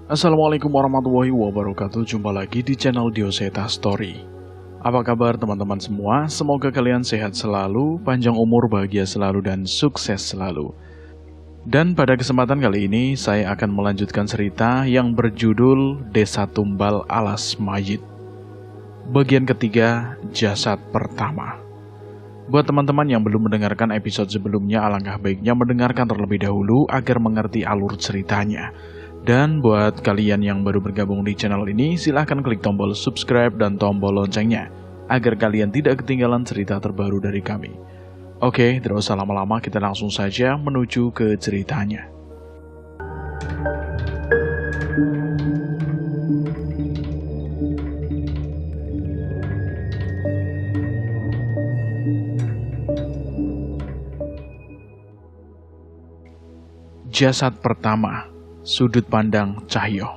Assalamualaikum warahmatullahi wabarakatuh. Jumpa lagi di channel Dioseta Story. Apa kabar teman-teman semua? Semoga kalian sehat selalu, panjang umur, bahagia selalu, dan sukses selalu. Dan pada kesempatan kali ini saya akan melanjutkan cerita yang berjudul Desa Tumbal Alas Mayit. Bagian ketiga, jasad pertama. Buat teman-teman yang belum mendengarkan episode sebelumnya, alangkah baiknya mendengarkan terlebih dahulu agar mengerti alur ceritanya. Dan buat kalian yang baru bergabung di channel ini, silahkan klik tombol subscribe dan tombol loncengnya, agar kalian tidak ketinggalan cerita terbaru dari kami. Oke, tidak usah lama-lama, kita langsung saja menuju ke ceritanya. Jasad pertama, sudut pandang Cahyo.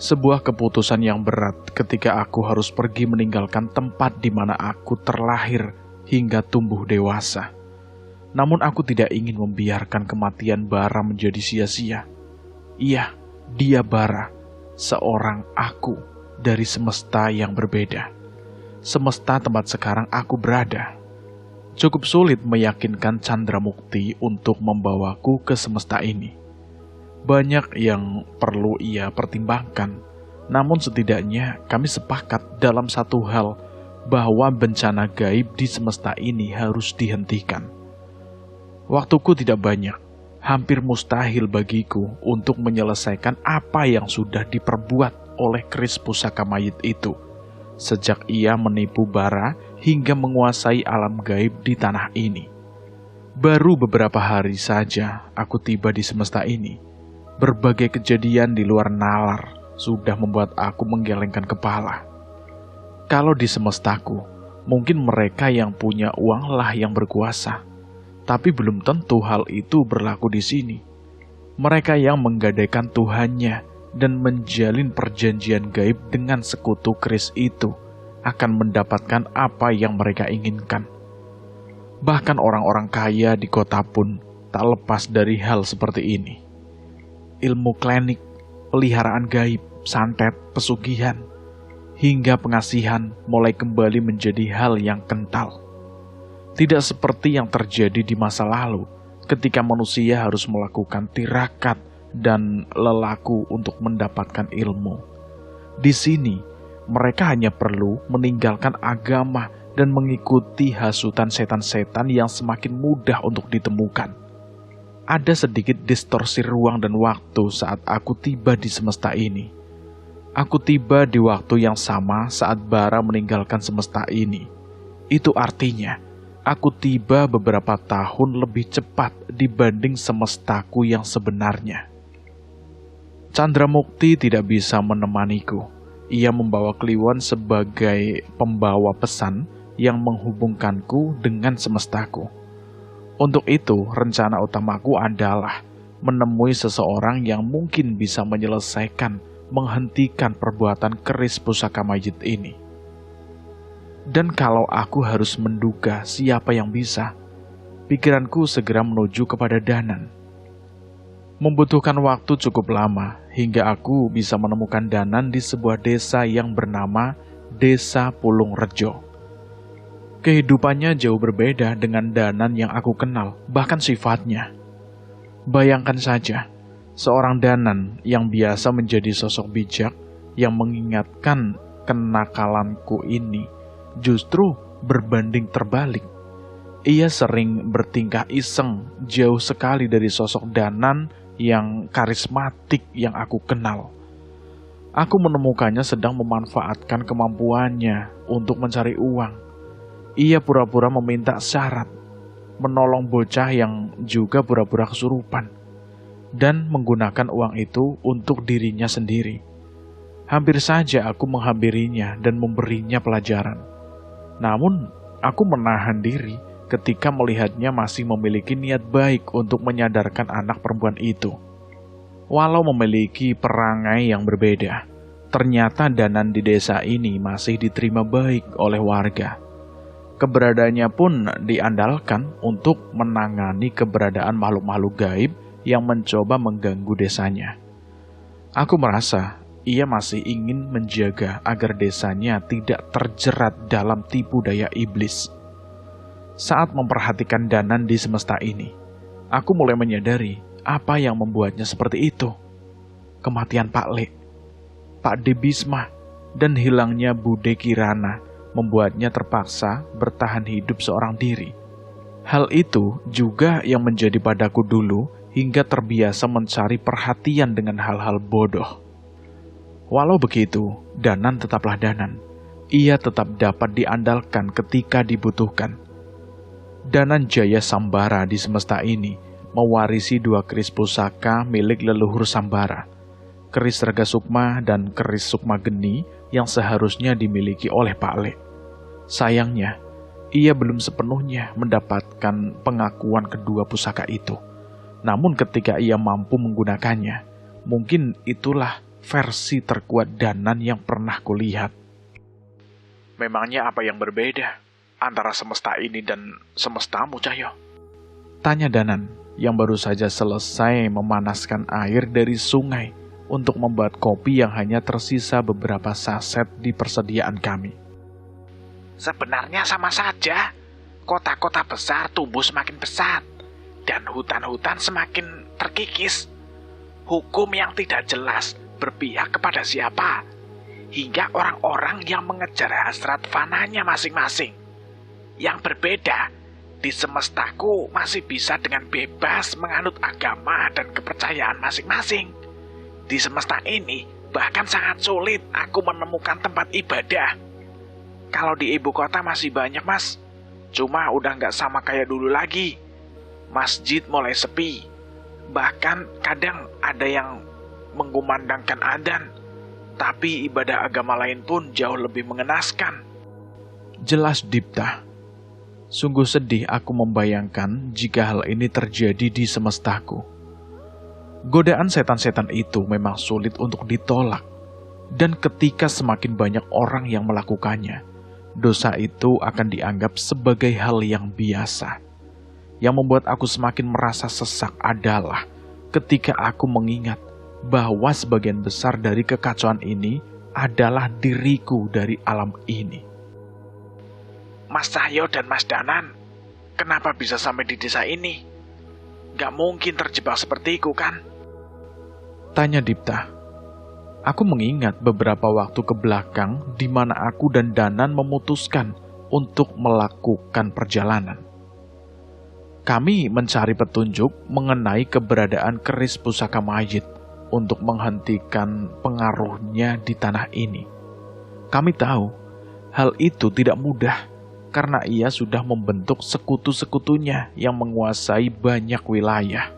Sebuah keputusan yang berat ketika aku harus pergi meninggalkan tempat di mana aku terlahir hingga tumbuh dewasa. Namun aku tidak ingin membiarkan kematian Bara menjadi sia-sia. Iya, dia Bara, seorang aku dari semesta yang berbeda. Semesta tempat sekarang aku berada. Cukup sulit meyakinkan Chandramukti untuk membawaku ke semesta ini. Banyak yang perlu ia pertimbangkan, namun setidaknya kami sepakat dalam satu hal, bahwa bencana gaib di semesta ini harus dihentikan. Waktuku tidak banyak, hampir mustahil bagiku untuk menyelesaikan apa yang sudah diperbuat oleh keris pusaka mayit itu, sejak ia menipu Bara hingga menguasai alam gaib di tanah ini. Baru beberapa hari saja aku tiba di semesta ini. Berbagai kejadian di luar nalar sudah membuat aku menggelengkan kepala. Kalau di semestaku, mungkin mereka yang punya uang lah yang berkuasa. Tapi belum tentu hal itu berlaku di sini. Mereka yang menggadaikan Tuhannya dan menjalin perjanjian gaib dengan sekutu keris itu akan mendapatkan apa yang mereka inginkan. Bahkan orang-orang kaya di kota pun tak lepas dari hal seperti ini. Ilmu klinik, peliharaan gaib, santet, pesugihan, hingga pengasihan mulai kembali menjadi hal yang kental. Tidak seperti yang terjadi di masa lalu, ketika manusia harus melakukan tirakat dan lelaku untuk mendapatkan ilmu. Di sini, mereka hanya perlu meninggalkan agama dan mengikuti hasutan setan-setan yang semakin mudah untuk ditemukan. Ada sedikit distorsi ruang dan waktu saat aku tiba di semesta ini. Aku tiba di waktu yang sama saat Bara meninggalkan semesta ini. Itu artinya, aku tiba beberapa tahun lebih cepat dibanding semestaku yang sebenarnya. Chandramukti tidak bisa menemaniku. Ia membawa Kliwon sebagai pembawa pesan yang menghubungkanku dengan semestaku. Untuk itu, rencana utamaku adalah menemui seseorang yang mungkin bisa menyelesaikan, menghentikan perbuatan keris pusaka mayit ini. Dan kalau aku harus menduga siapa yang bisa, pikiranku segera menuju kepada Danan. Membutuhkan waktu cukup lama hingga aku bisa menemukan Danan di sebuah desa yang bernama Desa Pulung Rejo. Kehidupannya jauh berbeda dengan Danan yang aku kenal, bahkan sifatnya. Bayangkan saja, seorang Danan yang biasa menjadi sosok bijak yang mengingatkan kenakalanku ini justru berbanding terbalik. Ia sering bertingkah iseng jauh sekali dari sosok Danan yang karismatik yang aku kenal. Aku menemukannya sedang memanfaatkan kemampuannya untuk mencari uang. Ia pura-pura meminta syarat, menolong bocah yang juga pura-pura kesurupan, dan menggunakan uang itu untuk dirinya sendiri. Hampir saja aku menghampirinya dan memberinya pelajaran. Namun, aku menahan diri ketika melihatnya masih memiliki niat baik untuk menyadarkan anak perempuan itu. Walau memiliki perangai yang berbeda, ternyata Danan di desa ini masih diterima baik oleh warga. Keberadaannya pun diandalkan untuk menangani keberadaan makhluk-makhluk gaib yang mencoba mengganggu desanya. Aku merasa ia masih ingin menjaga agar desanya tidak terjerat dalam tipu daya iblis. Saat memperhatikan Danan di semesta ini, aku mulai menyadari apa yang membuatnya seperti itu. Kematian Pak Le, Pak De Bisma, dan hilangnya Bude Kirana membuatnya terpaksa bertahan hidup seorang diri. Hal itu juga yang menjadi padaku dulu hingga terbiasa mencari perhatian dengan hal-hal bodoh. Walau begitu, Danan tetaplah Danan. Ia tetap dapat diandalkan ketika dibutuhkan. Danan Jaya Sambara di semesta ini mewarisi 2 keris pusaka milik leluhur Sambara, keris Rega Sukma dan keris Sukma Geni yang seharusnya dimiliki oleh Pak Le. Sayangnya, ia belum sepenuhnya mendapatkan pengakuan kedua pusaka itu. Namun ketika ia mampu menggunakannya, mungkin itulah versi terkuat Danan yang pernah kulihat. Memangnya apa yang berbeda antara semesta ini dan semestamu, Cahyo? Tanya Danan yang baru saja selesai memanaskan air dari sungai untuk membuat kopi yang hanya tersisa beberapa saset di persediaan kami. Sebenarnya sama saja. Kota-kota besar tumbuh semakin pesat dan hutan-hutan semakin terkikis. Hukum yang tidak jelas berpihak kepada siapa, hingga orang-orang yang mengejar hasrat fananya masing-masing. Yang berbeda, di semestaku masih bisa dengan bebas menganut agama dan kepercayaan masing-masing. Di semesta ini, bahkan sangat sulit aku menemukan tempat ibadah. Kalau di ibu kota masih banyak, Mas. Cuma udah nggak sama kayak dulu lagi. Masjid mulai sepi. Bahkan kadang ada yang mengumandangkan adzan, tapi ibadah agama lain pun jauh lebih mengenaskan. Jelas Dipta. Sungguh sedih aku membayangkan jika hal ini terjadi di semestaku. Godaan setan-setan itu memang sulit untuk ditolak. Dan ketika semakin banyak orang yang melakukannya, dosa itu akan dianggap sebagai hal yang biasa. Yang membuat aku semakin merasa sesak adalah ketika aku mengingat bahwa sebagian besar dari kekacauan ini adalah diriku dari alam ini. Mas Cahyo dan Mas Danan, kenapa bisa sampai di desa ini? Gak mungkin terjebak sepertiku, kan? Tanya Dipta. Aku mengingat beberapa waktu ke belakang di mana aku dan Danan memutuskan untuk melakukan perjalanan. Kami mencari petunjuk mengenai keberadaan keris pusaka mayit untuk menghentikan pengaruhnya di tanah ini. Kami tahu hal itu tidak mudah karena ia sudah membentuk sekutu-sekutunya yang menguasai banyak wilayah.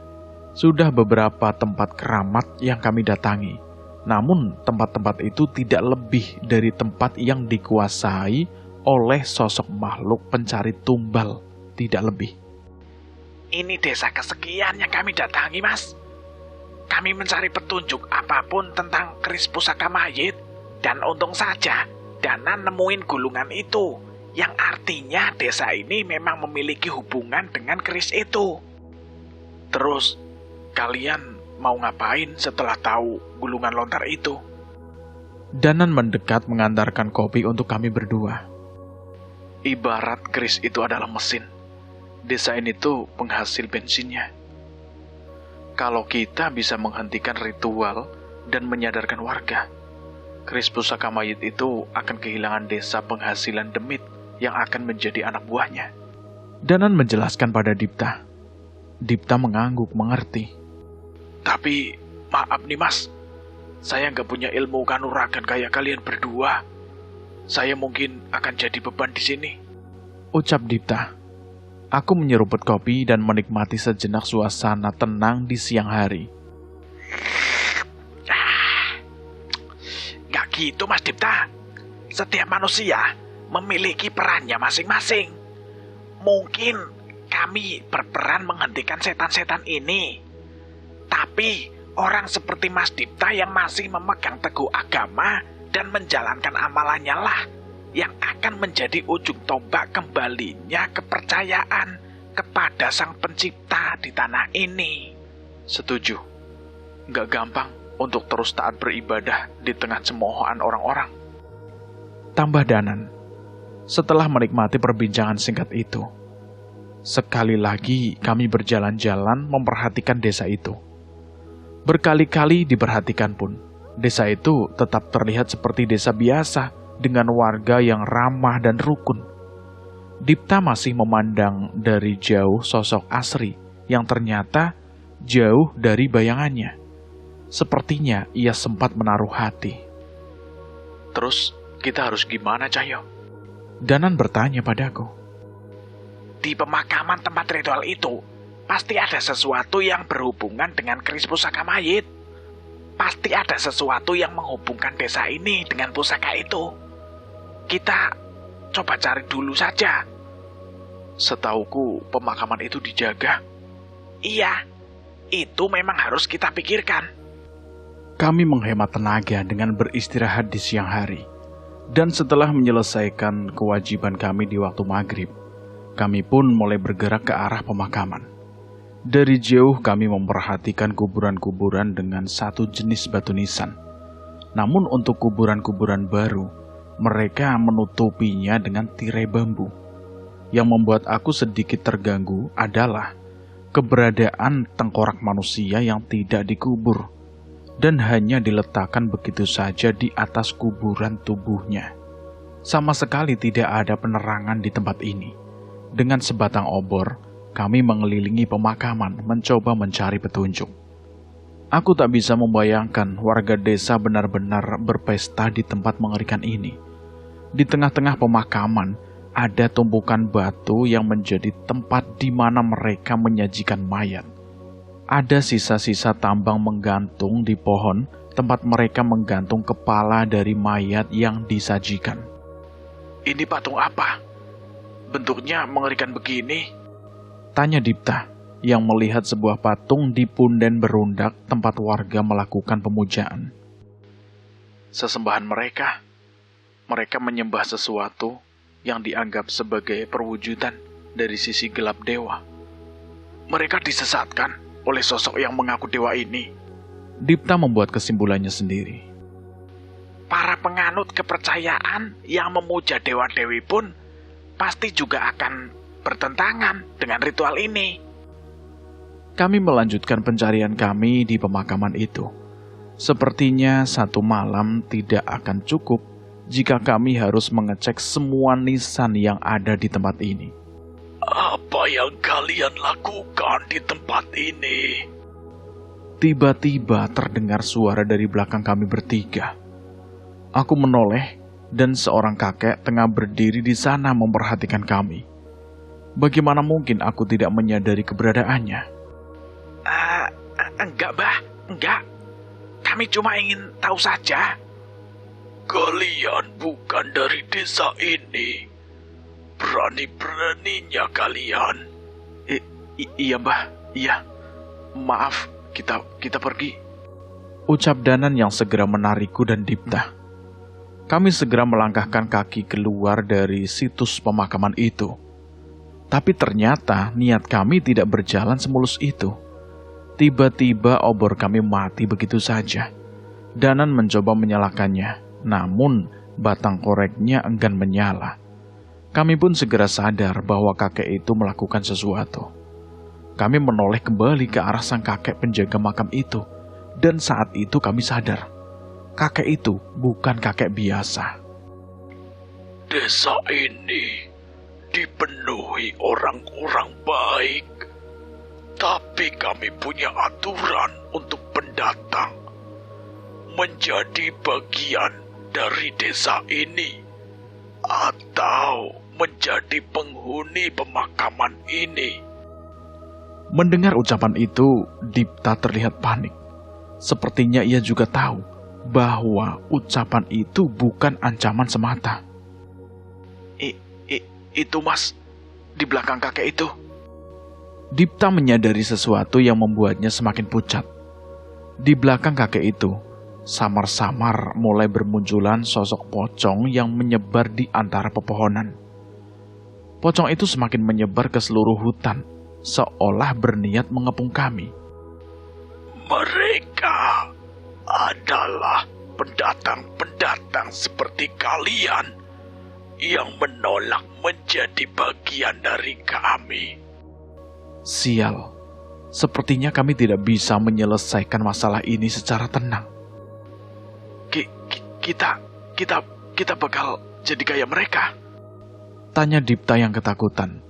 Sudah beberapa tempat keramat yang kami datangi, namun tempat-tempat itu tidak lebih dari tempat yang dikuasai oleh sosok makhluk pencari tumbal, tidak lebih. Ini desa kesekian yang kami datangi, Mas. Kami mencari petunjuk apapun tentang keris pusaka mayit, dan untung saja Danan nemuin gulungan itu, yang artinya desa ini memang memiliki hubungan dengan keris itu. Terus, kalian mau ngapain setelah tahu gulungan lontar itu? Danan mendekat mengantarkan kopi untuk kami berdua. Ibarat keris itu adalah mesin. Desa ini tuh penghasil bensinnya. Kalau kita bisa menghentikan ritual dan menyadarkan warga, keris pusaka mayit itu akan kehilangan desa penghasilan demit yang akan menjadi anak buahnya. Danan menjelaskan pada Dipta. Dipta mengangguk mengerti. Tapi, maaf nih Mas, saya nggak punya ilmu kanuragan kayak kalian berdua. Saya mungkin akan jadi beban di sini. Ucap Dipta. Aku menyeruput kopi dan menikmati sejenak suasana tenang di siang hari. Nggak gitu Mas Dipta. Setiap manusia memiliki perannya masing-masing. Mungkin kami berperan menghentikan setan-setan ini. Tapi orang seperti Mas Dipta yang masih memegang teguh agama dan menjalankan amalannya lah yang akan menjadi ujung tombak kembalinya kepercayaan kepada Sang Pencipta di tanah ini. Setuju. Nggak gampang untuk terus taat beribadah di tengah cemoohan orang-orang. Tambah Danan, setelah menikmati perbincangan singkat itu, sekali lagi kami berjalan-jalan memperhatikan desa itu. Berkali-kali diperhatikan pun, desa itu tetap terlihat seperti desa biasa dengan warga yang ramah dan rukun. Dipta masih memandang dari jauh sosok Asri yang ternyata jauh dari bayangannya. Sepertinya ia sempat menaruh hati. Terus kita harus gimana, Cahyo? Danan bertanya padaku. Di pemakaman tempat ritual itu, pasti ada sesuatu yang berhubungan dengan keris pusaka mayit. Pasti ada sesuatu yang menghubungkan desa ini dengan pusaka itu. Kita coba cari dulu saja. Setauku pemakaman itu dijaga. Iya, itu memang harus kita pikirkan. Kami menghemat tenaga dengan beristirahat di siang hari. Dan setelah menyelesaikan kewajiban kami di waktu maghrib, kami pun mulai bergerak ke arah pemakaman. Dari jauh kami memperhatikan kuburan-kuburan dengan satu jenis batu nisan. Namun untuk kuburan-kuburan baru, mereka menutupinya dengan tirai bambu. Yang membuat aku sedikit terganggu adalah keberadaan tengkorak manusia yang tidak dikubur dan hanya diletakkan begitu saja di atas kuburan tubuhnya. Sama sekali tidak ada penerangan di tempat ini. Dengan sebatang obor, kami mengelilingi pemakaman mencoba mencari petunjuk. Aku tak bisa membayangkan warga desa benar-benar berpesta di tempat mengerikan ini. Di tengah-tengah pemakaman, ada tumpukan batu yang menjadi tempat di mana mereka menyajikan mayat. Ada sisa-sisa tambang menggantung di pohon tempat mereka menggantung kepala dari mayat yang disajikan. Ini patung apa? Bentuknya mengerikan begini? Tanya Dipta yang melihat sebuah patung di punden berundak tempat warga melakukan pemujaan. Sesembahan mereka. Mereka menyembah sesuatu yang dianggap sebagai perwujudan dari sisi gelap dewa. Mereka disesatkan oleh sosok yang mengaku dewa ini. Dipta membuat kesimpulannya sendiri. Para penganut kepercayaan yang memuja dewa-dewi pun pasti juga akan bertentangan dengan ritual ini. Kami melanjutkan pencarian kami di pemakaman itu. Sepertinya satu malam tidak akan cukup jika kami harus mengecek semua nisan yang ada di tempat ini. Apa yang kalian lakukan di tempat ini? Tiba-tiba terdengar suara dari belakang kami bertiga. Aku menoleh dan seorang kakek tengah berdiri di sana memperhatikan kami. Bagaimana mungkin aku tidak menyadari keberadaannya? Enggak, Bah. Enggak. Kami cuma ingin tahu saja. Kalian bukan dari desa ini. Berani-beraninya kalian. Iya, Mbah. Iya. Maaf, kita pergi. Ucap Danan yang segera menarikku dan Dipta. Kami segera melangkahkan kaki keluar dari situs pemakaman itu. Tapi ternyata niat kami tidak berjalan semulus itu. Tiba-tiba obor kami mati begitu saja. Danan mencoba menyalakannya, namun batang koreknya enggan menyala. Kami pun segera sadar bahwa kakek itu melakukan sesuatu. Kami menoleh kembali ke arah sang kakek penjaga makam itu, dan saat itu kami sadar, kakek itu bukan kakek biasa. Desa ini dipenuhi orang-orang baik, tapi kami punya aturan untuk pendatang menjadi bagian dari desa ini atau menjadi penghuni pemakaman ini. Mendengar ucapan itu, Dipta terlihat panik. Sepertinya ia juga tahu bahwa ucapan itu bukan ancaman semata. Itu, Mas, di belakang kakek itu. Dipta menyadari sesuatu yang membuatnya semakin pucat. Di belakang kakek itu, samar-samar mulai bermunculan sosok pocong yang menyebar di antara pepohonan. Pocong itu semakin menyebar ke seluruh hutan, seolah berniat mengepung kami. Mereka adalah pendatang-pendatang seperti kalian yang menolak menjadi bagian dari kami. Sial, sepertinya kami tidak bisa menyelesaikan masalah ini secara tenang. Kita bakal jadi kayak mereka. Tanya Dipta yang ketakutan.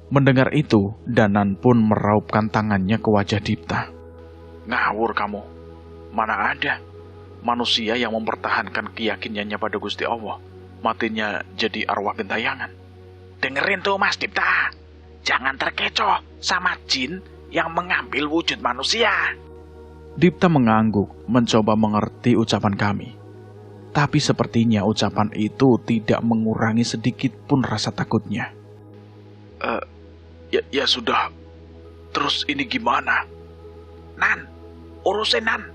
Mendengar itu, Danan pun meraupkan tangannya ke wajah Dipta. Ngawur kamu. Mana ada manusia yang mempertahankan keyakinannya pada Gusti Allah, matinya jadi arwah gentayangan. Dengerin tuh Mas Dipta, jangan terkecoh sama jin yang mengambil wujud manusia. Dipta mengangguk, mencoba mengerti ucapan kami. Tapi sepertinya ucapan itu tidak mengurangi sedikit pun rasa takutnya. Ya sudah, terus ini gimana? Nan, urusin Nan.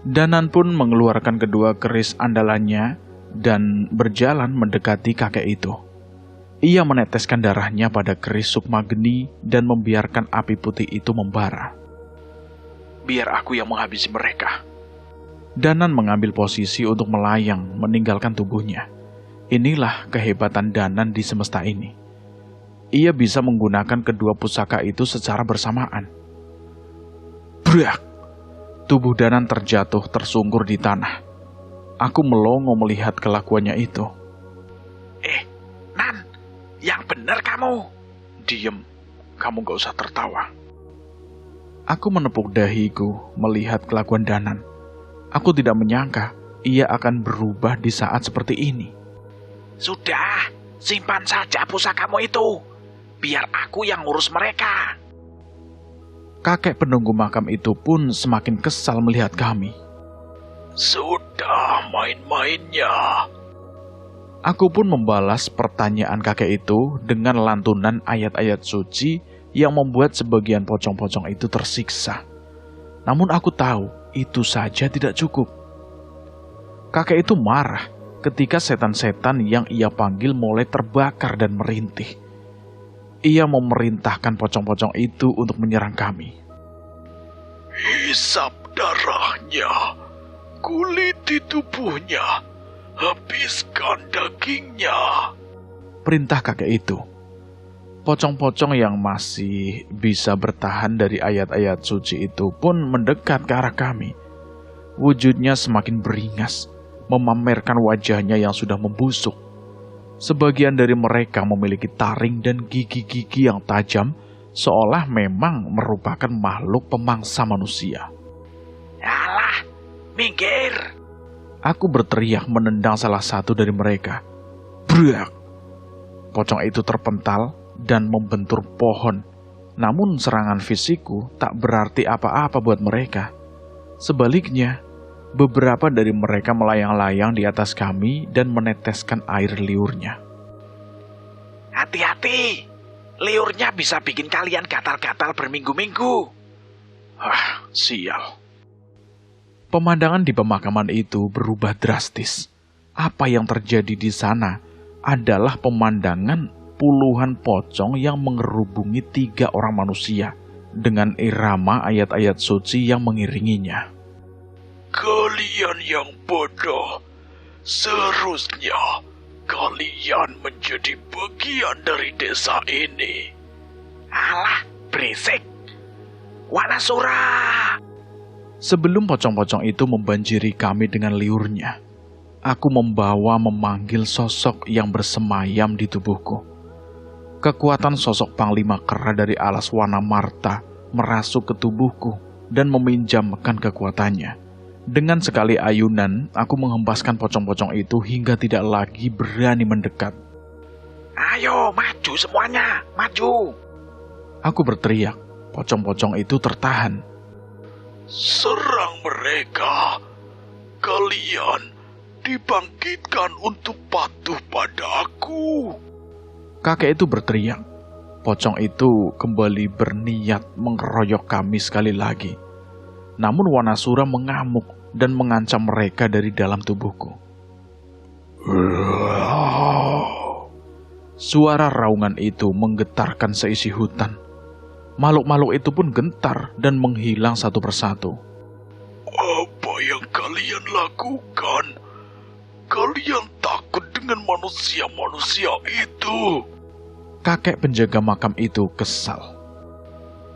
Danan pun mengeluarkan kedua keris andalannya dan berjalan mendekati kakek itu. Ia meneteskan darahnya pada keris Sukmageni dan membiarkan api putih itu membara. Biar aku yang menghabisi mereka. Danan mengambil posisi untuk melayang meninggalkan tubuhnya. Inilah kehebatan Danan di semesta ini. Ia bisa menggunakan kedua pusaka itu secara bersamaan. Brak! Tubuh Danan terjatuh tersungkur di tanah. Aku melongo melihat kelakuannya itu. Nan, yang benar kamu. Diem, kamu gak usah tertawa. Aku menepuk dahiku melihat kelakuan Danan. Aku tidak menyangka ia akan berubah di saat seperti ini. Sudah, simpan saja pusakamu itu. Biar aku yang ngurus mereka. Kakek penunggu makam itu pun semakin kesal melihat kami. Sudah main-mainnya. Aku pun membalas pertanyaan kakek itu dengan lantunan ayat-ayat suci yang membuat sebagian pocong-pocong itu tersiksa. Namun aku tahu itu saja tidak cukup. Kakek itu marah ketika setan-setan yang ia panggil mulai terbakar dan merintih. Ia memerintahkan pocong-pocong itu untuk menyerang kami. Hisap darahnya, kuliti tubuhnya, habiskan dagingnya. Perintah kakek itu. Pocong-pocong yang masih bisa bertahan dari ayat-ayat suci itu pun mendekat ke arah kami. Wujudnya semakin beringas, memamerkan wajahnya yang sudah membusuk. Sebagian dari mereka memiliki taring dan gigi-gigi yang tajam, seolah memang merupakan makhluk pemangsa manusia. Alah, minggir! Aku berteriak menendang salah satu dari mereka. Brak! Pocong itu terpental dan membentur pohon. Namun serangan fisikku tak berarti apa-apa buat mereka. Sebaliknya, beberapa dari mereka melayang-layang di atas kami dan meneteskan air liurnya. Hati-hati, liurnya bisa bikin kalian gatal-gatal berminggu-minggu. Sial. Pemandangan di pemakaman itu berubah drastis. Apa yang terjadi di sana adalah pemandangan puluhan pocong yang mengerubungi 3 orang manusia dengan irama ayat-ayat suci yang mengiringinya. Kalian yang bodoh, seharusnya kalian menjadi bagian dari desa ini. Alah, berisik. Wanasura! Sebelum pocong-pocong itu membanjiri kami dengan liurnya, aku memanggil sosok yang bersemayam di tubuhku. Kekuatan sosok Panglima Kera dari alas warna Marta merasuk ke tubuhku dan meminjamkan kekuatannya. Dengan sekali ayunan, aku menghempaskan pocong-pocong itu hingga tidak lagi berani mendekat. Ayo, maju semuanya, maju! Aku berteriak, pocong-pocong itu tertahan. Serang mereka. Kalian dibangkitkan untuk patuh padaku. Kakek itu berteriak. Pocong itu kembali berniat mengeroyok kami sekali lagi. Namun Wanasura mengamuk dan mengancam mereka dari dalam tubuhku. Suara raungan itu menggetarkan seisi hutan. Makhluk-makhluk itu pun gentar dan menghilang satu persatu. Apa lakukan? Kalian takut dengan manusia-manusia itu? Kakek penjaga makam itu kesal.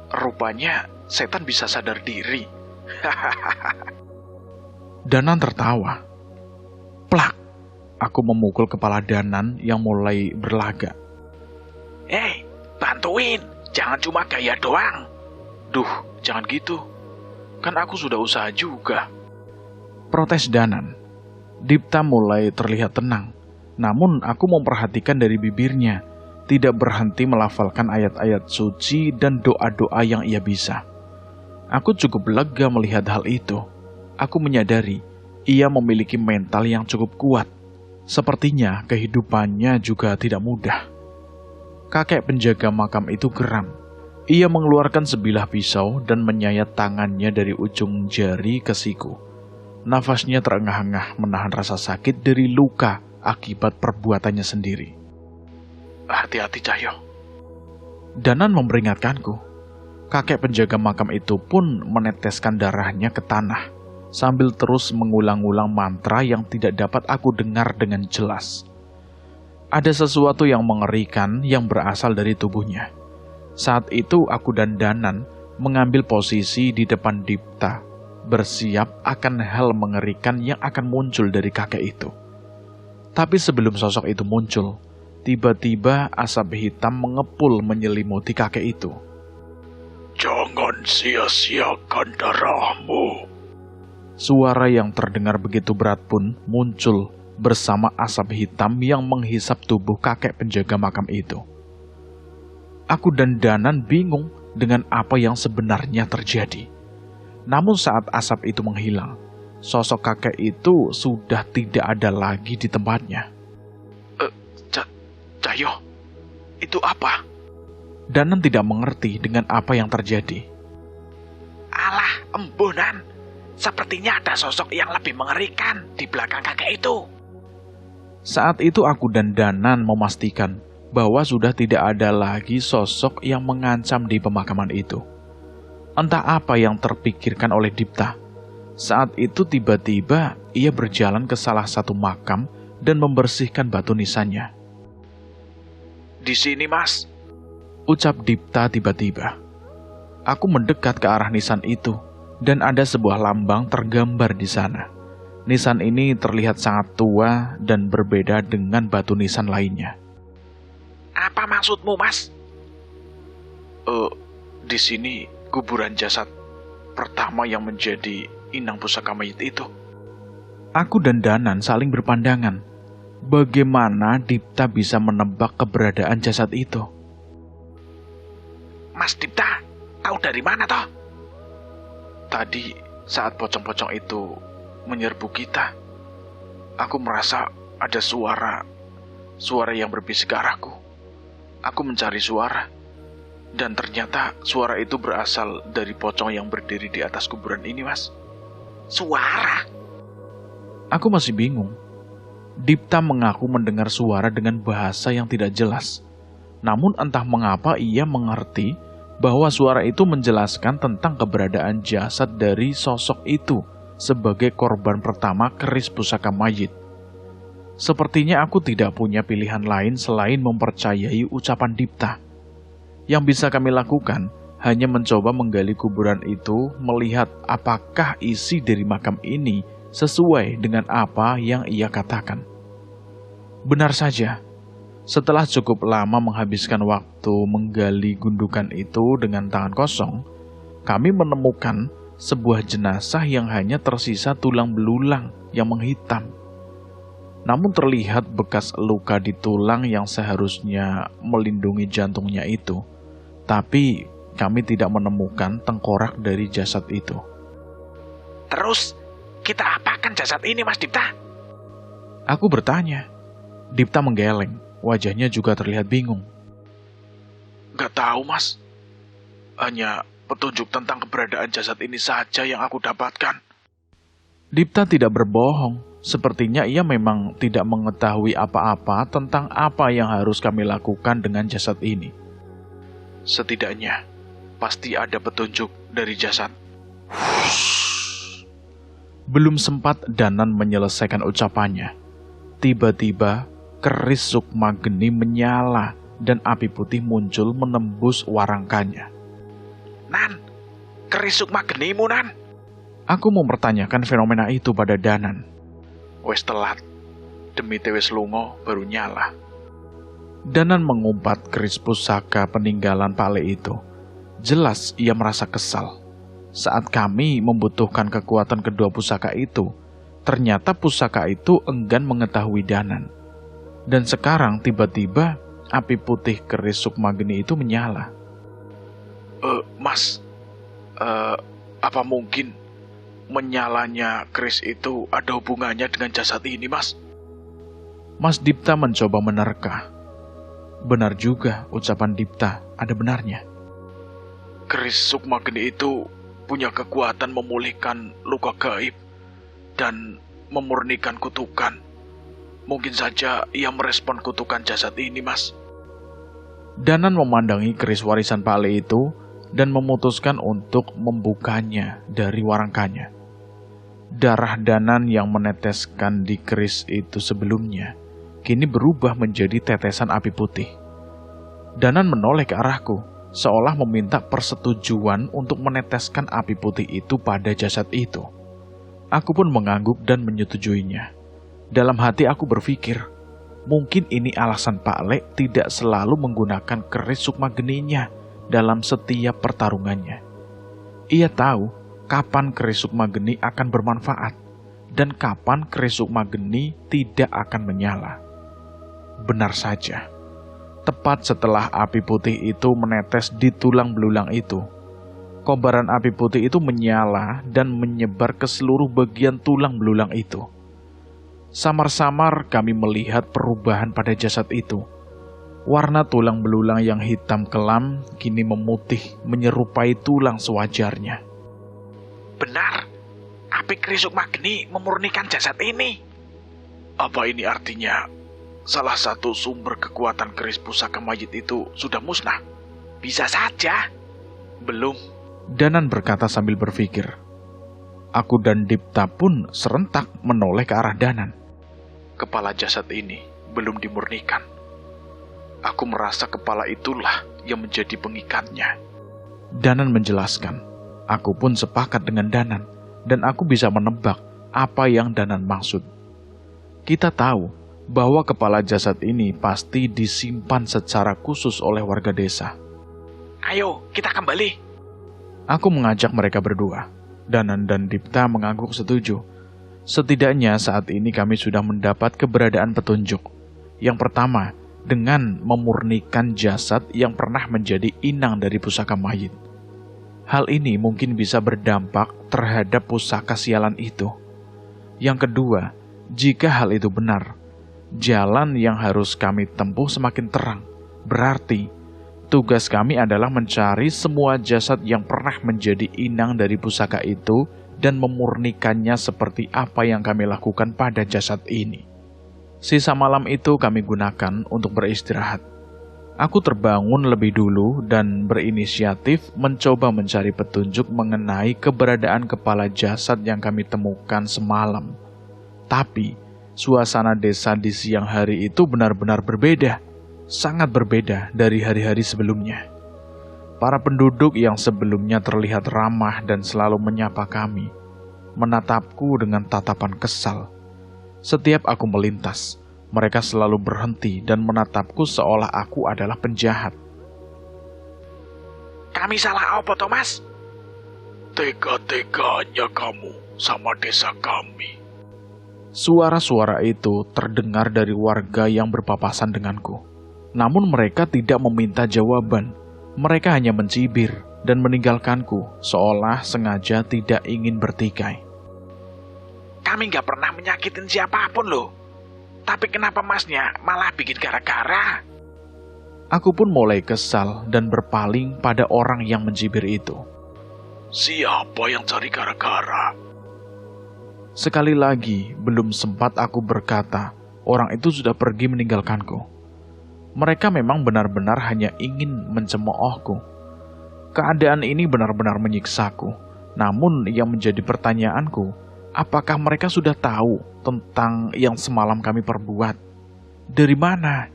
Rupanya setan bisa sadar diri. Danan tertawa. Plak! Aku memukul kepala Danan yang mulai berlagak. Hei, bantuin. Jangan cuma gaya doang. Duh, jangan gitu. Kan aku sudah usaha juga. Protes Danan. Dipta mulai terlihat tenang. Namun aku memperhatikan dari bibirnya. Tidak berhenti melafalkan ayat-ayat suci dan doa-doa yang ia bisa. Aku cukup lega melihat hal itu. Aku menyadari ia memiliki mental yang cukup kuat. Sepertinya kehidupannya juga tidak mudah. Kakek penjaga makam itu geram. Ia mengeluarkan sebilah pisau dan menyayat tangannya dari ujung jari ke siku. Nafasnya terengah-engah menahan rasa sakit dari luka akibat perbuatannya sendiri. Hati-hati, Cahyo. Danan memperingatkanku. Kakek penjaga makam itu pun meneteskan darahnya ke tanah, sambil terus mengulang-ulang mantra yang tidak dapat aku dengar dengan jelas. Ada sesuatu yang mengerikan yang berasal dari tubuhnya. Saat itu aku dan Danan mengambil posisi di depan Dipta, bersiap akan hal mengerikan yang akan muncul dari kakek itu. Tapi sebelum sosok itu muncul, tiba-tiba asap hitam mengepul menyelimuti kakek itu. Jangan sia-siakan darahmu. Suara yang terdengar begitu berat pun muncul bersama asap hitam yang menghisap tubuh kakek penjaga makam itu. Aku dan Danan bingung dengan apa yang sebenarnya terjadi. Namun saat asap itu menghilang, sosok kakek itu sudah tidak ada lagi di tempatnya. Cahyo, itu apa? Danan tidak mengerti dengan apa yang terjadi. Alah, embunan. Sepertinya ada sosok yang lebih mengerikan di belakang kakek itu. Saat itu aku dan Danan memastikan bahwa sudah tidak ada lagi sosok yang mengancam di pemakaman itu. Entah apa yang terpikirkan oleh Dipta. Saat itu tiba-tiba ia berjalan ke salah satu makam dan membersihkan batu nisannya. Di sini, Mas. Ucap Dipta tiba-tiba. Aku mendekat ke arah nisan itu, dan ada sebuah lambang tergambar di sana. Nisan ini terlihat sangat tua dan berbeda dengan batu nisan lainnya. Apa maksudmu, Mas? Di sini kuburan jasad pertama yang menjadi inang pusaka mayit itu. Aku dan Danan saling berpandangan. Bagaimana Dipta bisa menebak keberadaan jasad itu? Mas Dipta, tahu dari mana toh? Tadi saat pocong-pocong itu menyerbu kita, aku merasa ada suara yang berbisik ke arahku. Aku mencari suara, dan ternyata suara itu berasal dari pocong yang berdiri di atas kuburan ini, Mas. Suara? Aku masih bingung. Dipta mengaku mendengar suara dengan bahasa yang tidak jelas. Namun entah mengapa ia mengerti bahwa suara itu menjelaskan tentang keberadaan jasad dari sosok itu sebagai korban pertama keris pusaka mayit. Sepertinya aku tidak punya pilihan lain selain mempercayai ucapan Dipta. Yang bisa kami lakukan hanya mencoba menggali kuburan itu, melihat apakah isi dari makam ini sesuai dengan apa yang ia katakan. Benar saja. Setelah cukup lama menghabiskan waktu menggali gundukan itu dengan tangan kosong, kami menemukan sebuah jenazah yang hanya tersisa tulang belulang yang menghitam. Namun terlihat bekas luka di tulang yang seharusnya melindungi jantungnya itu. Tapi kami tidak menemukan tengkorak dari jasad itu. Terus, kita apakan jasad ini, Mas Dipta? Aku bertanya. Dipta menggeleng. Wajahnya juga terlihat bingung. Gak tahu, Mas. Hanya petunjuk tentang keberadaan jasad ini saja yang aku dapatkan. Dipta tidak berbohong. Sepertinya ia memang tidak mengetahui apa-apa tentang apa yang harus kami lakukan dengan jasad ini. Setidaknya, pasti ada petunjuk dari jasad. Belum sempat Danan menyelesaikan ucapannya, tiba-tiba keris Sukma Geni menyala dan api putih muncul menembus warangkanya. Nan, keris Sukma Genimu, Nan. Aku mempertanyakan fenomena itu pada Danan. Wes telat, demi tewes lungo baru nyala. Danan mengumpat keris pusaka peninggalan Pak Le itu. Jelas ia merasa kesal. Saat kami membutuhkan kekuatan kedua pusaka itu, ternyata pusaka itu enggan mengetahui Danan. Dan sekarang tiba-tiba api putih keris Sukma Geni itu menyala. Mas, apa mungkin menyalanya keris itu ada hubungannya dengan jasad ini, Mas? Mas Dipta mencoba menerka. Benar juga ucapan Dipta, ada benarnya. Keris Sukma Geni itu punya kekuatan memulihkan luka gaib dan memurnikan kutukan. Mungkin saja ia merespon kutukan jasad ini, Mas. Danan memandangi keris warisan Pak Le itu dan memutuskan untuk membukanya dari warangkanya. Darah Danan yang meneteskan di keris itu sebelumnya kini berubah menjadi tetesan api putih. Danan menoleh ke arahku, seolah meminta persetujuan untuk meneteskan api putih itu pada jasad itu. Aku pun mengangguk dan menyetujuinya. Dalam hati aku berpikir, mungkin ini alasan Pak Le tidak selalu menggunakan keris Sukma Geninya dalam setiap pertarungannya. Ia tahu kapan keris Sukma Geni akan bermanfaat dan kapan keris Sukma Geni tidak akan menyala. Benar saja. Tepat setelah api putih itu menetes di tulang belulang itu, kobaran api putih itu menyala dan menyebar ke seluruh bagian tulang belulang itu. Samar-samar kami melihat perubahan pada jasad itu. Warna tulang belulang yang hitam kelam kini memutih menyerupai tulang sewajarnya. Benar, api keris Sukma Geni memurnikan jasad ini. Apa ini artinya salah satu sumber kekuatan keris pusaka mayit itu sudah musnah? Bisa saja. Belum. Danan berkata sambil berpikir. Aku dan Dipta pun serentak menoleh ke arah Danan. Kepala jasad ini belum dimurnikan. Aku merasa kepala itulah yang menjadi pengikatnya. Danan menjelaskan. Aku pun sepakat dengan Danan, dan aku bisa menebak apa yang Danan maksud. Kita tahu bahwa kepala jasad ini pasti disimpan secara khusus oleh warga desa. Ayo, kita kembali. Aku mengajak mereka berdua. Danan dan Dipta mengangguk setuju. Setidaknya saat ini kami sudah mendapat keberadaan petunjuk. Yang pertama, dengan memurnikan jasad yang pernah menjadi inang dari pusaka mayit. Hal ini mungkin bisa berdampak terhadap pusaka sialan itu. Yang kedua, jika hal itu benar, jalan yang harus kami tempuh semakin terang. Berarti, tugas kami adalah mencari semua jasad yang pernah menjadi inang dari pusaka itu dan memurnikannya seperti apa yang kami lakukan pada jasad ini. Sisa malam itu kami gunakan untuk beristirahat. Aku terbangun lebih dulu dan berinisiatif mencoba mencari petunjuk mengenai keberadaan kepala jasad yang kami temukan semalam. Tapi, suasana desa di siang hari itu benar-benar berbeda, sangat berbeda dari hari-hari sebelumnya. Para penduduk yang sebelumnya terlihat ramah dan selalu menyapa kami, menatapku dengan tatapan kesal. Setiap aku melintas, mereka selalu berhenti dan menatapku seolah aku adalah penjahat. Kami salah apa, Thomas? Tega-teganya kamu sama desa kami. Suara-suara itu terdengar dari warga yang berpapasan denganku. Namun mereka tidak meminta jawaban. Mereka hanya mencibir dan meninggalkanku seolah sengaja tidak ingin bertikai. Kami nggak pernah menyakitin siapapun loh. Tapi kenapa masnya malah bikin gara-gara? Aku pun mulai kesal dan berpaling pada orang yang mencibir itu. Siapa yang cari gara-gara? Sekali lagi, belum sempat aku berkata, orang itu sudah pergi meninggalkanku. Mereka memang benar-benar hanya ingin mencemoohku. Keadaan ini benar-benar menyiksaku. Namun yang menjadi pertanyaanku, Apakah mereka sudah tahu tentang yang semalam kami perbuat? Dari mana?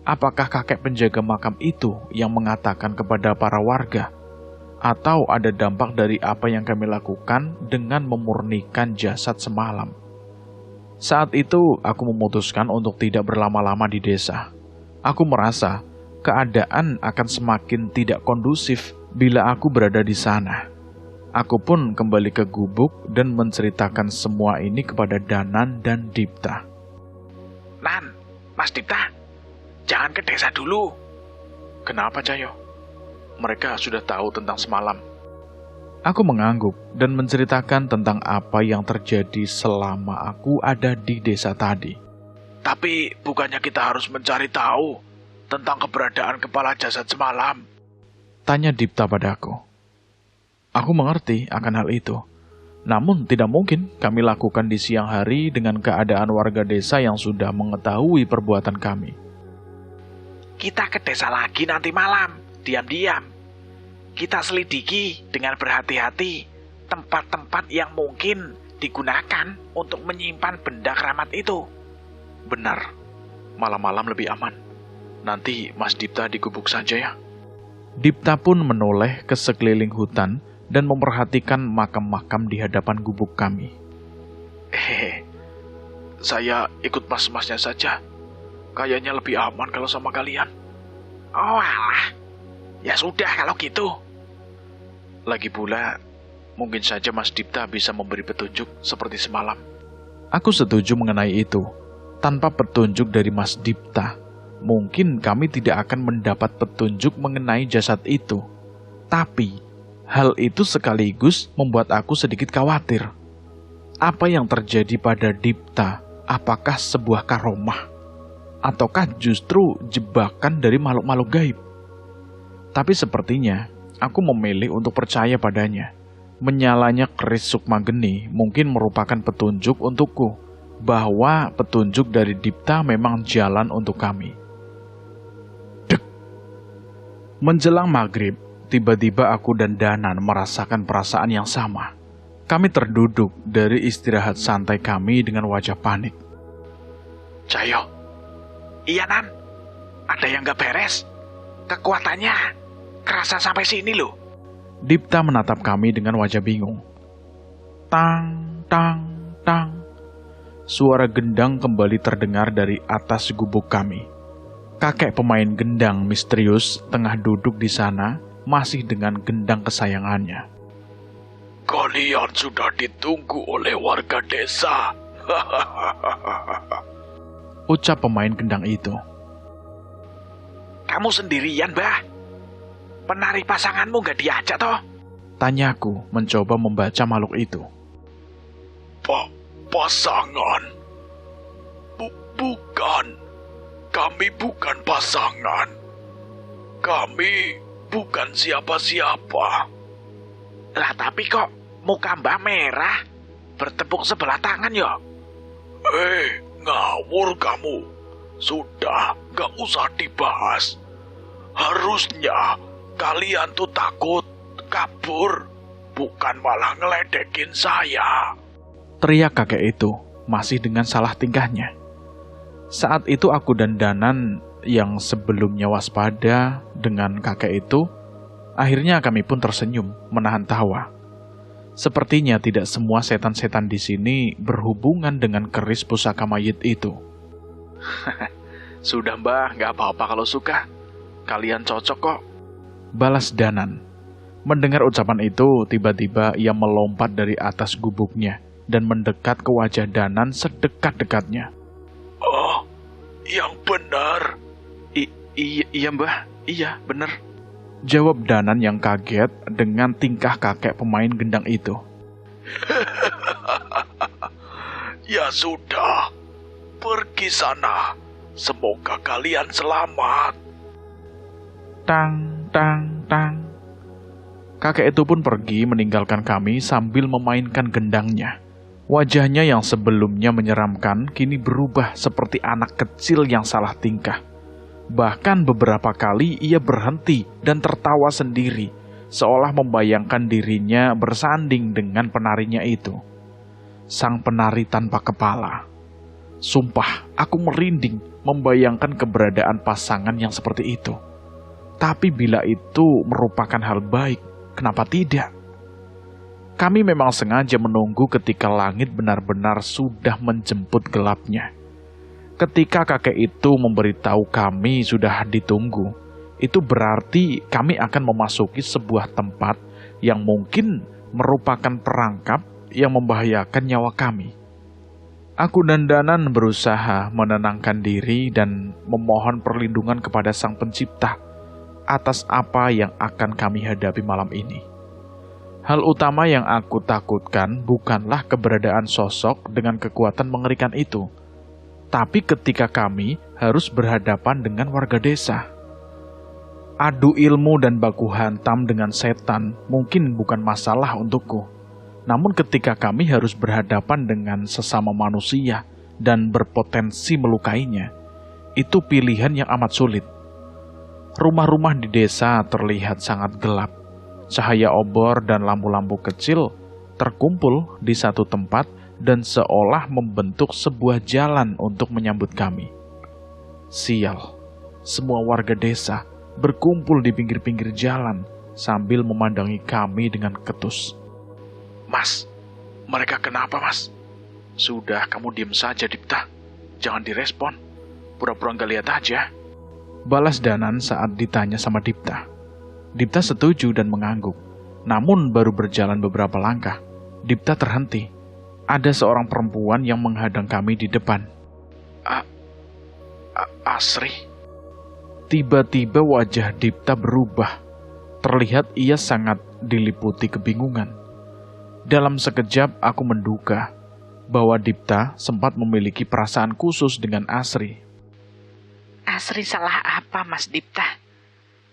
Apakah kakek penjaga makam itu yang mengatakan kepada para warga? Atau ada dampak dari apa yang kami lakukan dengan memurnikan jasad semalam? Saat itu aku memutuskan untuk tidak berlama-lama di desa. Aku merasa keadaan akan semakin tidak kondusif bila aku berada di sana. Aku pun kembali ke gubuk dan menceritakan semua ini kepada Danan dan Dipta. Nan, Mas Dipta, jangan ke desa dulu. Kenapa, Cahyo? Mereka sudah tahu tentang semalam. Aku mengangguk dan menceritakan tentang apa yang terjadi selama aku ada di desa tadi. Tapi bukannya kita harus mencari tahu tentang keberadaan kepala jasad semalam? Tanya Dipta padaku. Aku mengerti akan hal itu. Namun tidak mungkin kami lakukan di siang hari dengan keadaan warga desa yang sudah mengetahui perbuatan kami. Kita ke desa lagi nanti malam, diam-diam. Kita selidiki dengan berhati-hati tempat-tempat yang mungkin digunakan untuk menyimpan benda keramat itu. Benar, malam-malam lebih aman. Nanti Mas Dipta di gubuk saja ya. Dipta pun menoleh ke sekeliling hutan dan memperhatikan makam-makam di hadapan gubuk kami. Saya ikut mas-masnya saja. Kayaknya lebih aman kalau sama kalian. Oh alah, ya sudah kalau gitu. Lagi pula, mungkin saja Mas Dipta bisa memberi petunjuk seperti semalam. Aku setuju mengenai itu. Tanpa petunjuk dari Mas Dipta, mungkin kami tidak akan mendapat petunjuk mengenai jasad itu. Tapi hal itu sekaligus membuat aku sedikit khawatir. Apa yang terjadi pada Dipta? Apakah sebuah karomah? Ataukah justru jebakan dari makhluk-makhluk gaib? Tapi sepertinya aku memilih untuk percaya padanya. Menyalanya keris Sukmageni mungkin merupakan petunjuk untukku, bahwa petunjuk dari Dipta memang jalan untuk kami. Dek! Menjelang maghrib, tiba-tiba aku dan Danan merasakan perasaan yang sama. Kami terduduk dari istirahat santai kami dengan wajah panik. Cahyo. Iya Nan, ada yang gak beres. Kekuatannya kerasa sampai sini loh. Dipta menatap kami dengan wajah bingung. Tang, tang, tang. Suara gendang kembali terdengar dari atas gubuk kami. Kakek pemain gendang misterius tengah duduk di sana, masih dengan gendang kesayangannya. Kalian sudah ditunggu oleh warga desa. Ucap pemain gendang itu. Kamu sendirian, Bah? Penari pasanganmu gak diajak toh? Tanyaku mencoba membaca makhluk itu. Pasangan? Bukan. Kami bukan pasangan. Kami bukan siapa-siapa. Lah tapi kok muka Mbak merah, bertepuk sebelah tangan ya? Ngawur kamu. Sudah, gak usah dibahas. Harusnya kalian tuh takut, kabur, bukan malah ngeledekin saya. Teriak kakek itu, masih dengan salah tingkahnya. Saat itu aku dan Danan yang sebelumnya waspada dengan kakek itu, akhirnya kami pun tersenyum, menahan tawa. Sepertinya tidak semua setan-setan di sini berhubungan dengan keris pusaka mayit itu. Sudah Mbah, gak apa-apa kalau suka. Kalian cocok kok. Balas Danan. Mendengar ucapan itu, tiba-tiba ia melompat dari atas gubuknya dan mendekat ke wajah Danan sedekat-dekatnya. Oh, yang benar. Iya Mbah, iya benar. Jawab Danan yang kaget dengan tingkah kakek pemain gendang itu. Ya sudah, pergi sana. Semoga kalian selamat. Tang, tang, tang. Kakek itu pun pergi meninggalkan kami sambil memainkan gendangnya. Wajahnya yang sebelumnya menyeramkan kini berubah seperti anak kecil yang salah tingkah. Bahkan beberapa kali ia berhenti dan tertawa sendiri, seolah membayangkan dirinya bersanding dengan penarinya itu. sang penari tanpa kepala. Sumpah, aku merinding membayangkan keberadaan pasangan yang seperti itu. Tapi bila itu merupakan hal baik, kenapa tidak? Kami memang sengaja menunggu ketika langit benar-benar sudah menjemput gelapnya. Ketika kakek itu memberitahu kami sudah ditunggu, itu berarti kami akan memasuki sebuah tempat yang mungkin merupakan perangkap yang membahayakan nyawa kami. Aku dan Danan berusaha menenangkan diri dan memohon perlindungan kepada Sang Pencipta atas apa yang akan kami hadapi malam ini. Hal utama yang aku takutkan bukanlah keberadaan sosok dengan kekuatan mengerikan itu, tapi ketika kami harus berhadapan dengan warga desa. Adu ilmu dan baku hantam dengan setan mungkin bukan masalah untukku. Namun ketika kami harus berhadapan dengan sesama manusia dan berpotensi melukainya, itu pilihan yang amat sulit. Rumah-rumah di desa terlihat sangat gelap. Cahaya obor dan lampu-lampu kecil terkumpul di satu tempat dan seolah membentuk sebuah jalan untuk menyambut kami. Sial, semua warga desa berkumpul di pinggir-pinggir jalan sambil memandangi kami dengan ketus. Mas, mereka kenapa, Mas? Sudah, kamu diam saja, Dipta. Jangan direspon. Pura-pura nggak lihat aja. Balas Danan saat ditanya sama Dipta. Dipta setuju dan mengangguk. Namun baru berjalan beberapa langkah, Dipta terhenti. Ada seorang perempuan yang menghadang kami di depan. Asri? Tiba-tiba wajah Dipta berubah. Terlihat ia sangat diliputi kebingungan. Dalam sekejap aku menduga bahwa Dipta sempat memiliki perasaan khusus dengan Asri. Asri salah apa, Mas Dipta?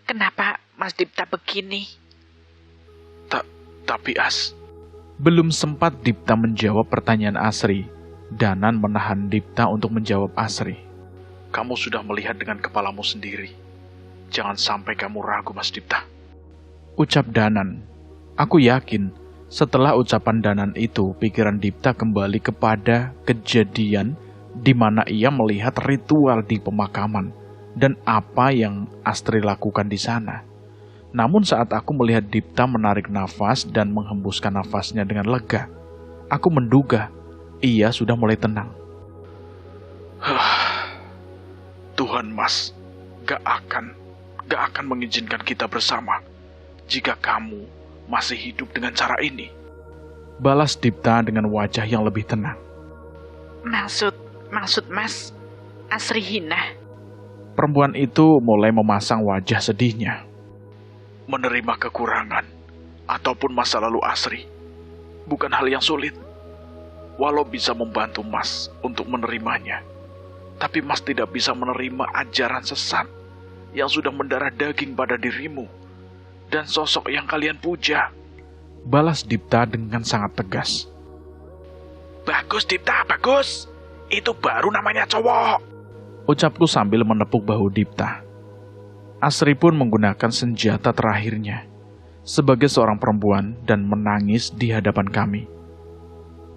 Kenapa Mas Dipta begini? Tapi Belum sempat Dipta menjawab pertanyaan Asri, Danan menahan Dipta untuk menjawab Asri. Kamu sudah melihat dengan kepalamu sendiri. Jangan sampai kamu ragu, Mas Dipta. Ucap Danan. Aku yakin setelah ucapan Danan itu, pikiran Dipta kembali kepada kejadian di mana ia melihat ritual di pemakaman dan apa yang Astri lakukan di sana. Namun saat aku melihat Dipta menarik nafas dan menghembuskan nafasnya dengan lega, aku menduga ia sudah mulai tenang. Tuhan, Mas, gak akan mengizinkan kita bersama jika kamu masih hidup dengan cara ini. Balas Dipta dengan wajah yang lebih tenang. Maksud Mas, Asri hina. Perempuan itu mulai memasang wajah sedihnya. Menerima kekurangan ataupun masa lalu Asri bukan hal yang sulit. Walau bisa membantu Mas untuk menerimanya, tapi Mas tidak bisa menerima ajaran sesat yang sudah mendarah daging pada dirimu dan sosok yang kalian puja. Balas Dipta dengan sangat tegas. Bagus, Dipta, bagus. Itu baru namanya cowok. Ucapku sambil menepuk bahu Dipta. Asri pun menggunakan senjata terakhirnya sebagai seorang perempuan dan menangis di hadapan kami.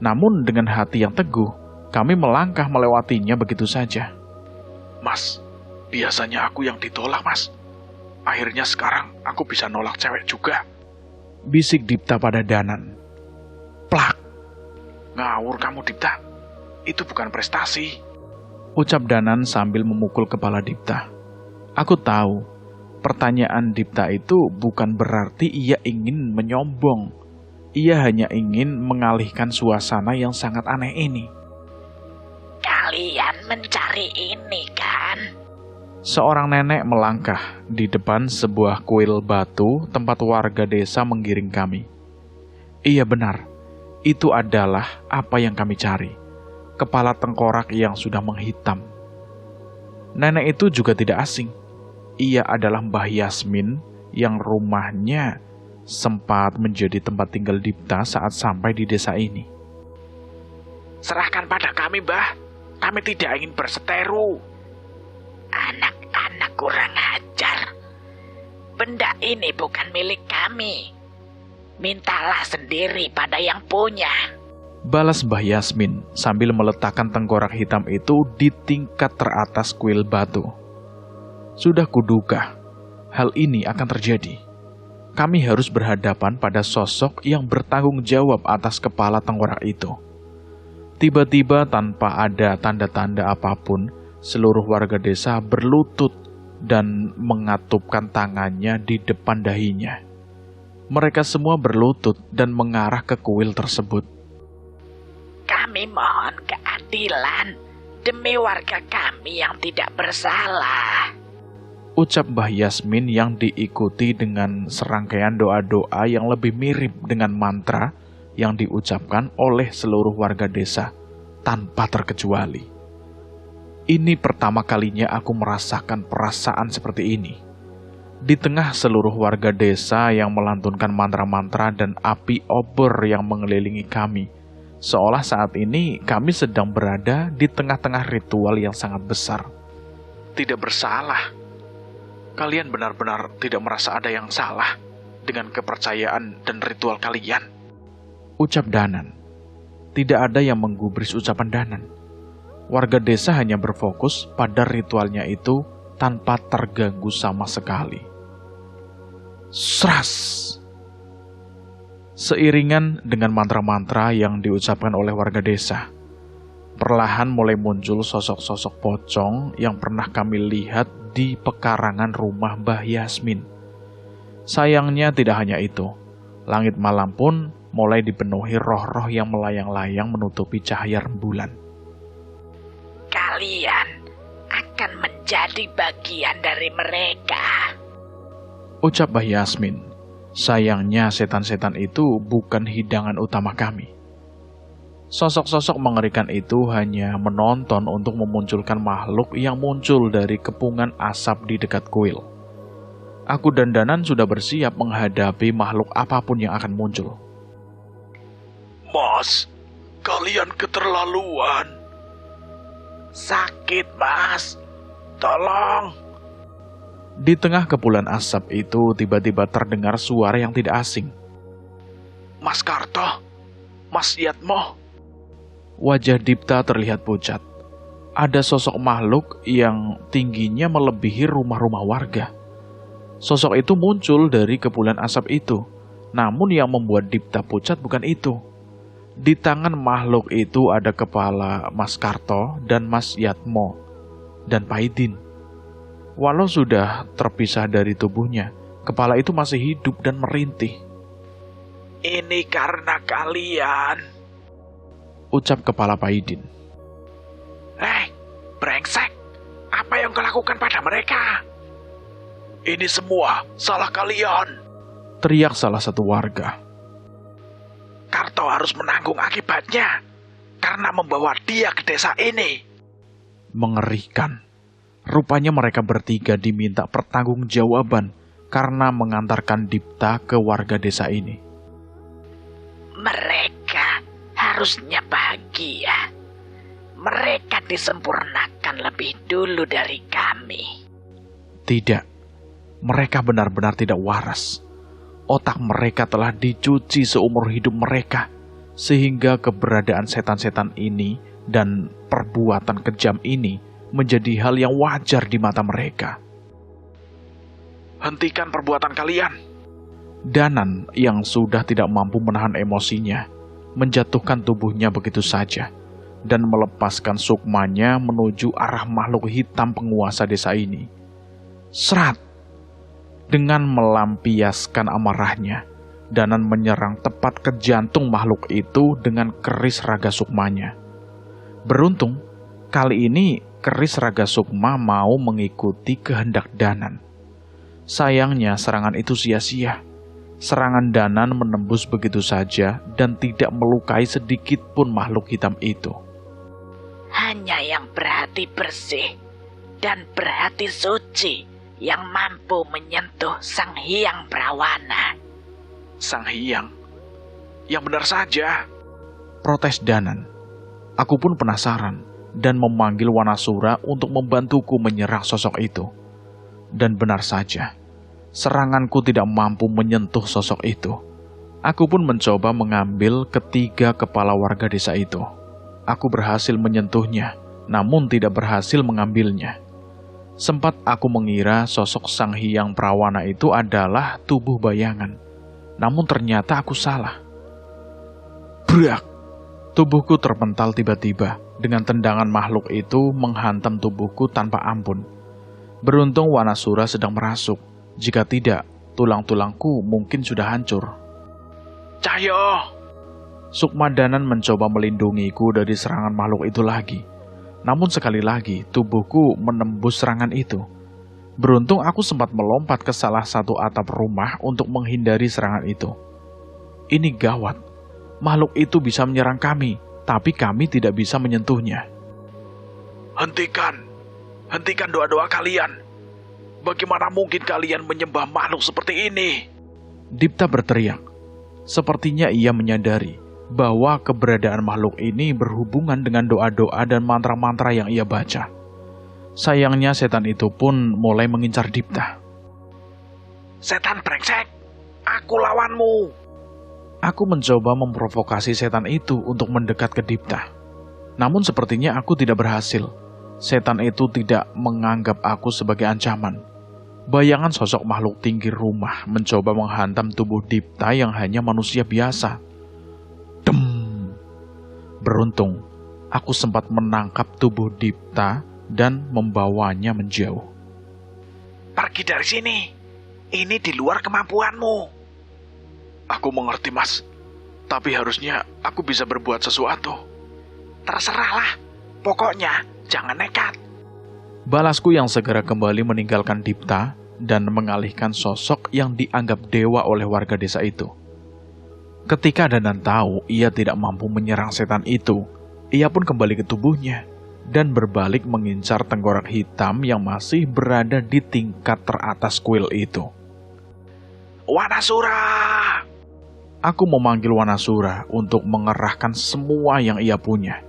Namun dengan hati yang teguh, kami melangkah melewatinya begitu saja. Mas, biasanya aku yang ditolak, Mas. Akhirnya sekarang aku bisa nolak cewek juga. Bisik Dipta pada Danan. Plak! Ngawur kamu, Dipta. Itu bukan prestasi. Ucap Danan sambil memukul kepala Dipta. Aku tahu, pertanyaan Dipta itu bukan berarti ia ingin menyombong. Ia hanya ingin mengalihkan suasana yang sangat aneh ini. Kalian mencari ini kan? Seorang nenek melangkah di depan sebuah kuil batu tempat warga desa menggiring kami. Iya benar, itu adalah apa yang kami cari. Kepala tengkorak yang sudah menghitam. Nenek itu juga tidak asing. Ia adalah Mbah Yasmin yang rumahnya sempat menjadi tempat tinggal Dipta saat sampai di desa ini. Serahkan pada kami, Mbah. Kami tidak ingin berseteru. Anak-anak kurang ajar. Benda ini bukan milik kami. Mintalah sendiri pada yang punya. Balas Mbah Yasmin sambil meletakkan tengkorak hitam itu di tingkat teratas kuil batu. Sudah kuduga, hal ini akan terjadi. Kami harus berhadapan pada sosok yang bertanggung jawab atas kepala tengkorak itu. Tiba-tiba tanpa ada tanda-tanda apapun, seluruh warga desa berlutut dan mengatupkan tangannya di depan dahinya. Mereka semua berlutut dan mengarah ke kuil tersebut. Kami mohon keadilan demi warga kami yang tidak bersalah, ucap Mbah Yasmin yang diikuti dengan serangkaian doa-doa yang lebih mirip dengan mantra yang diucapkan oleh seluruh warga desa tanpa terkecuali. Ini pertama kalinya aku merasakan perasaan seperti ini. Di tengah seluruh warga desa yang melantunkan mantra-mantra dan api obor yang mengelilingi kami, seolah saat ini kami sedang berada di tengah-tengah ritual yang sangat besar. Tidak bersalah. Kalian benar-benar tidak merasa ada yang salah dengan kepercayaan dan ritual kalian, ucap Danan. Tidak ada yang menggubris ucapan Danan. Warga desa hanya berfokus pada ritualnya itu tanpa terganggu sama sekali. Sras! Seiringan dengan mantra-mantra yang diucapkan oleh warga desa, perlahan mulai muncul sosok-sosok pocong yang pernah kami lihat di pekarangan rumah Mbah Yasmin. Sayangnya tidak hanya itu, langit malam pun mulai dipenuhi roh-roh yang melayang-layang menutupi cahaya rembulan. Kalian akan menjadi bagian dari mereka, ucap Mbah Yasmin. Sayangnya setan-setan itu bukan hidangan utama kami. Sosok-sosok mengerikan itu hanya menonton untuk memunculkan makhluk yang muncul dari kepungan asap di dekat kuil. Aku dan Danan sudah bersiap menghadapi makhluk apapun yang akan muncul. Mas, kalian keterlaluan. Sakit, Mas. Tolong. Di tengah kepulan asap itu tiba-tiba terdengar suara yang tidak asing. Mas Karto, Mas Yatmo. Wajah Dipta terlihat pucat. Ada sosok makhluk yang tingginya melebihi rumah-rumah warga. Sosok itu muncul dari kepulan asap itu. Namun yang membuat Dipta pucat bukan itu. Di tangan makhluk itu ada kepala Mas Karto dan Mas Yatmo dan Paidin. Walau sudah terpisah dari tubuhnya, kepala itu masih hidup dan merintih. Ini karena kalian, ucap kepala Paidin. Hei, brengsek. Apa yang kau lakukan pada mereka? Ini semua salah kalian, teriak salah satu warga. Karto harus menanggung akibatnya karena membawa dia ke desa ini. Mengerikan. Rupanya mereka bertiga diminta pertanggungjawaban karena mengantarkan Dipta ke warga desa ini. Mereka harusnya bahagia. Mereka disempurnakan lebih dulu dari kami. Tidak, mereka benar-benar tidak waras. Otak mereka telah dicuci seumur hidup mereka, sehingga keberadaan setan-setan ini dan perbuatan kejam ini menjadi hal yang wajar di mata mereka. Hentikan perbuatan kalian. Danan yang sudah tidak mampu menahan emosinya, menjatuhkan tubuhnya begitu saja, dan melepaskan sukmanya menuju arah makhluk hitam penguasa desa ini. Serat! Dengan melampiaskan amarahnya, Danan menyerang tepat ke jantung makhluk itu dengan keris raga sukmanya. Beruntung, kali ini keris raga sukma mau mengikuti kehendak Danan. Sayangnya serangan itu sia-sia. Serangan Danan menembus begitu saja dan tidak melukai sedikit pun makhluk hitam itu. Hanya yang berhati bersih dan berhati suci yang mampu menyentuh Sang Hyang Prawana. Sang Hyang? Yang benar saja, protes Danan. Aku pun penasaran dan memanggil Wanasura untuk membantuku menyerang sosok itu. Dan benar saja, seranganku tidak mampu menyentuh sosok itu. Aku pun mencoba mengambil ketiga kepala warga desa itu. Aku berhasil menyentuhnya, namun tidak berhasil mengambilnya. Sempat aku mengira sosok Sang Hyang Prawana itu adalah tubuh bayangan. Namun ternyata aku salah. Brak! Tubuhku terpental tiba-tiba. Dengan tendangan makhluk itu menghantam tubuhku tanpa ampun. Beruntung Wanasura sedang merasuk. Jika tidak, tulang-tulangku mungkin sudah hancur. Cahyo! Sukmadanan mencoba melindungiku dari serangan makhluk itu lagi. Namun sekali lagi, tubuhku menembus serangan itu. Beruntung aku sempat melompat ke salah satu atap rumah untuk menghindari serangan itu. Ini gawat. Makhluk itu bisa menyerang kami, tapi kami tidak bisa menyentuhnya. Hentikan! Hentikan doa-doa kalian! Bagaimana mungkin kalian menyembah makhluk seperti ini? Dipta berteriak. Sepertinya ia menyadari bahwa keberadaan makhluk ini berhubungan dengan doa-doa dan mantra-mantra yang ia baca. Sayangnya setan itu pun mulai mengincar Dipta. Setan brengsek! Aku lawanmu! Aku mencoba memprovokasi setan itu untuk mendekat ke Dipta. Namun sepertinya aku tidak berhasil. Setan itu tidak menganggap aku sebagai ancaman. Bayangan sosok makhluk tinggi rumah mencoba menghantam tubuh Dipta yang hanya manusia biasa. Dem! Beruntung, aku sempat menangkap tubuh Dipta dan membawanya menjauh. Pergi dari sini. Ini di luar kemampuanmu. Aku mengerti, Mas. Tapi harusnya aku bisa berbuat sesuatu. Terserahlah. Pokoknya jangan nekat. Balasku yang segera kembali meninggalkan Dipta dan mengalihkan sosok yang dianggap dewa oleh warga desa itu. Ketika Danan tahu ia tidak mampu menyerang setan itu, ia pun kembali ke tubuhnya dan berbalik mengincar tengkorak hitam yang masih berada di tingkat teratas kuil itu. Wanasura! Aku memanggil Wanasura untuk mengerahkan semua yang ia punya.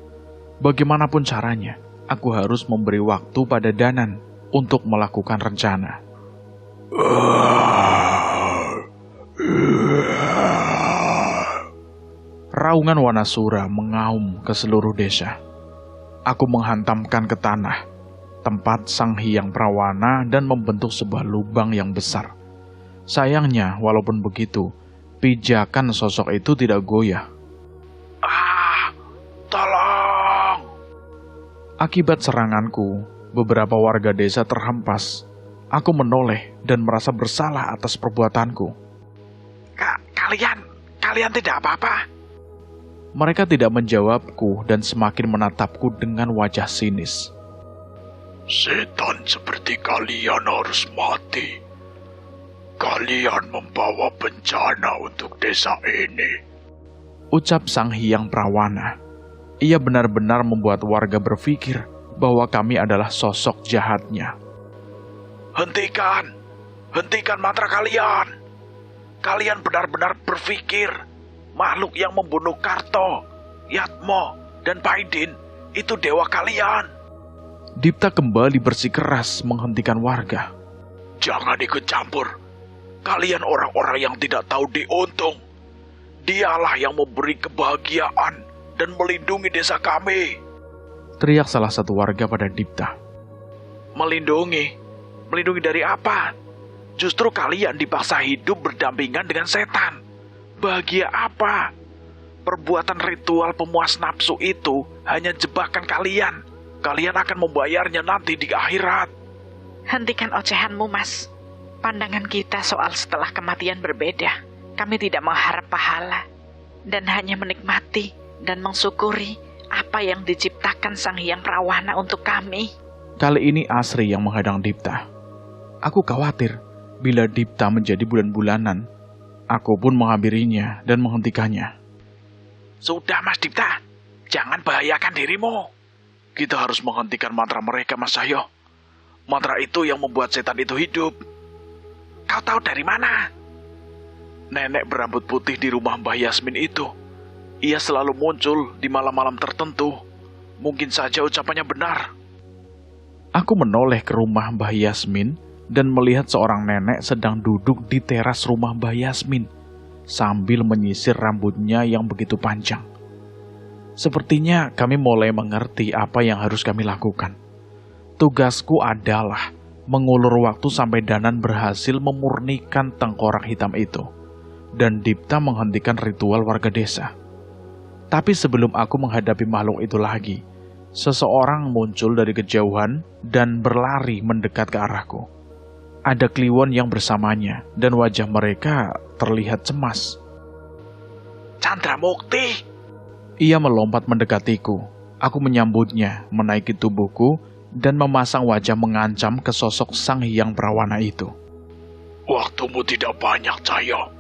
Bagaimanapun caranya, aku harus memberi waktu pada Danan untuk melakukan rencana. Raungan Wanasura mengaum ke seluruh desa. Aku menghantamkan ke tanah, tempat Sang Hyang Prawana dan membentuk sebuah lubang yang besar. Sayangnya, walaupun begitu, pijakan sosok itu tidak goyah. Tolong! Akibat seranganku, beberapa warga desa terhempas. Aku menoleh dan merasa bersalah atas perbuatanku. Kalian tidak apa-apa? Mereka tidak menjawabku dan semakin menatapku dengan wajah sinis. Setan seperti kalian harus mati. Kalian membawa bencana untuk desa ini. Ucap Sang Hyang Prawana. Ia benar-benar membuat warga berpikir bahwa kami adalah sosok jahatnya. Hentikan! Hentikan mantra kalian! Kalian benar-benar berpikir makhluk yang membunuh Karto, Yatmo, dan Paidin itu dewa kalian. Dipta kembali bersikeras menghentikan warga. Jangan ikut campur. Kalian orang-orang yang tidak tahu diuntung. Dialah yang memberi kebahagiaan dan melindungi desa kami. Teriak salah satu warga pada Dipta. Melindungi? Melindungi dari apa? Justru kalian dipaksa hidup berdampingan dengan setan. Bahagia apa? Perbuatan ritual pemuas nafsu itu hanya jebakan kalian. Kalian akan membayarnya nanti di akhirat. Hentikan ocehanmu, Mas. Pandangan kita soal setelah kematian berbeda. Kami tidak mengharap pahala dan hanya menikmati dan mensyukuri apa yang diciptakan Sang Hyang Prawana untuk kami. Kali ini Asri yang menghadang Dipta. Aku khawatir bila Dipta menjadi bulan-bulanan. Aku pun menghampirinya dan menghentikannya. Sudah, Mas Dipta. Jangan bahayakan dirimu. Kita harus menghentikan mantra mereka, Mas Cahyo. Mantra itu yang membuat setan itu hidup. Kau tahu dari mana? Nenek berambut putih di rumah Mbah Yasmin itu. Ia selalu muncul di malam-malam tertentu. Mungkin saja ucapannya benar. Aku menoleh ke rumah Mbah Yasmin dan melihat seorang nenek sedang duduk di teras rumah Mbah Yasmin. sambil menyisir rambutnya yang begitu panjang. Sepertinya kami mulai mengerti apa yang harus kami lakukan. Tugasku adalah mengulur waktu sampai Danan berhasil memurnikan tengkorak hitam itu, dan Dipta menghentikan ritual warga desa. Tapi sebelum aku menghadapi makhluk itu lagi, seseorang muncul dari kejauhan dan berlari mendekat ke arahku. Ada Kliwon yang bersamanya, dan wajah mereka terlihat cemas. Chandramukti! Ia melompat mendekatiku. Aku menyambutnya, menaiki tubuhku, dan memasang wajah mengancam ke sosok sang hyang perawana itu. Waktumu tidak banyak, Cahyo.